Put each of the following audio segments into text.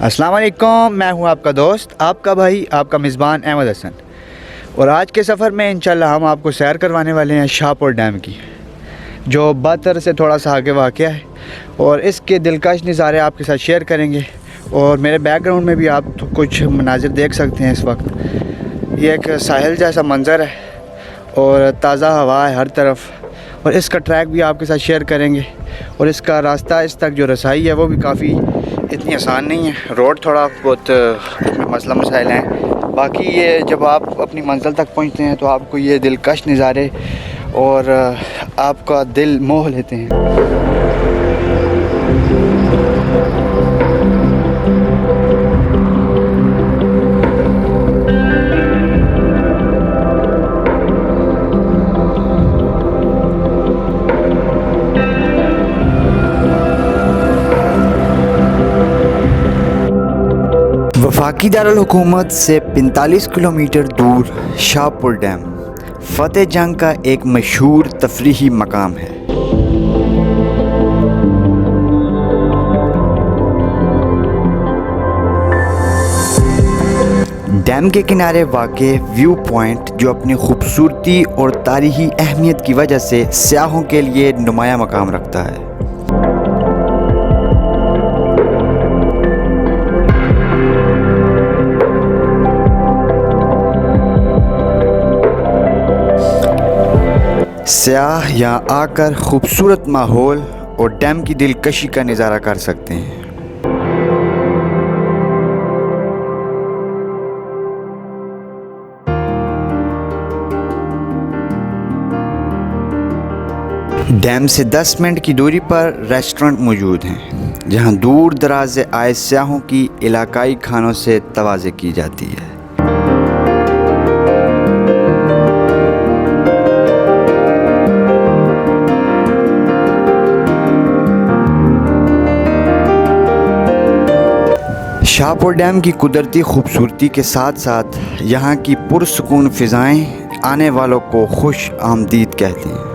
अस्सलाम वालेकुम, मैं हूं आपका दोस्त, आपका भाई, आपका मेज़बान अहमद हसन। और आज के सफ़र में इंशाल्लाह हम आपको सैर करवाने वाले हैं शाहपुर डैम की, जो बातर से थोड़ा सा आगे वाक़ है। और इसके दिलकश नज़ारे आपके साथ शेयर करेंगे। और मेरे बैकग्राउंड में भी आप कुछ मनाज़िर देख सकते हैं। इस वक्त ये एक साहिल जैसा मंज़र है और ताज़ा हवा है हर तरफ। और इसका ट्रैक भी आपके साथ शेयर करेंगे। और इसका रास्ता इस तक जो रसाई है वो भी काफ़ी इतनी आसान नहीं है। रोड थोड़ा बहुत इसमें मसला मसाइल हैं। बाकी ये जब आप अपनी मंजिल तक पहुंचते हैं तो आपको ये दिलकश नज़ारे और आपका दिल मोह लेते हैं। वफाकी दारुल हुकूमत से 45 किलोमीटर दूर शाहपुर डैम फ़तेह जंग का एक मशहूर तफरीही मकाम है। डैम के किनारे वाक़े व्यू पॉइंट, जो अपनी खूबसूरती और तारीख़ी अहमियत की वजह से सयाहों के लिए नुमाया मकाम रखता है। सयाह यहाँ आकर खूबसूरत माहौल और डैम की दिलकशी का नज़ारा कर सकते हैं। डैम से 10 मिनट की दूरी पर रेस्टोरेंट मौजूद हैं, जहाँ दूर दराज से आए सयाहों की इलाकाई खानों से तवाज़े की जाती है। शाहपुर डैम की कुदरती खूबसूरती के साथ साथ यहाँ की पुरसुकून फ़िज़ाएँ आने वालों को खुश आमदीद कहती हैं।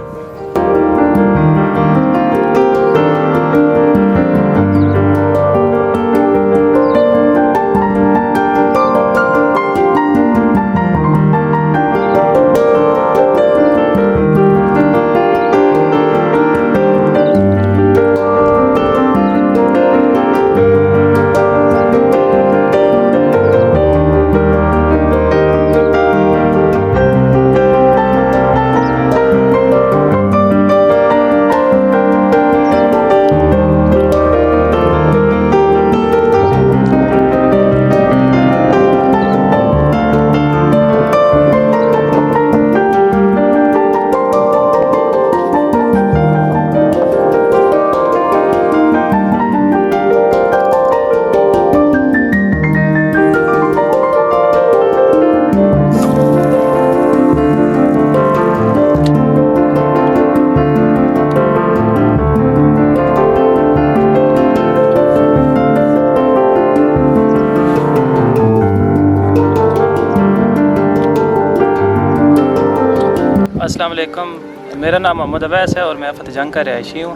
अस्सलाम वालेकुम, मेरा नाम मोहम्मद अवैस है और मैं फ़तेह जंग का रहायशी हूँ।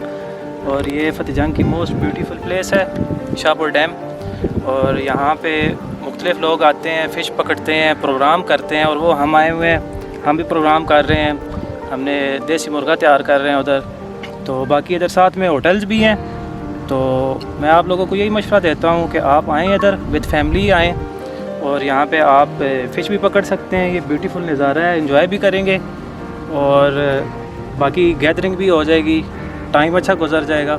और ये फ़तेह जंग की मोस्ट ब्यूटीफुल प्लेस है शाहपुर डैम। और यहाँ पे मुख्तलिफ़ लोग आते हैं, फ़िश पकड़ते हैं, प्रोग्राम करते हैं। और वो हम आए हुए हैं, हम भी प्रोग्राम कर रहे हैं। हमने देसी मुर्गा तैयार कर रहे हैं उधर। तो बाकी इधर साथ में होटल्स भी हैं। तो मैं आप लोगों को यही मशवरा देता हूँ कि आप आएँ इधर, विद फैमिली आएँ। और यहाँ पे आप फ़िश भी पकड़ सकते हैं। ये ब्यूटीफुल नज़ारा है, एंजॉय भी करेंगे और बाकी गैदरिंग भी हो जाएगी, टाइम अच्छा गुजर जाएगा।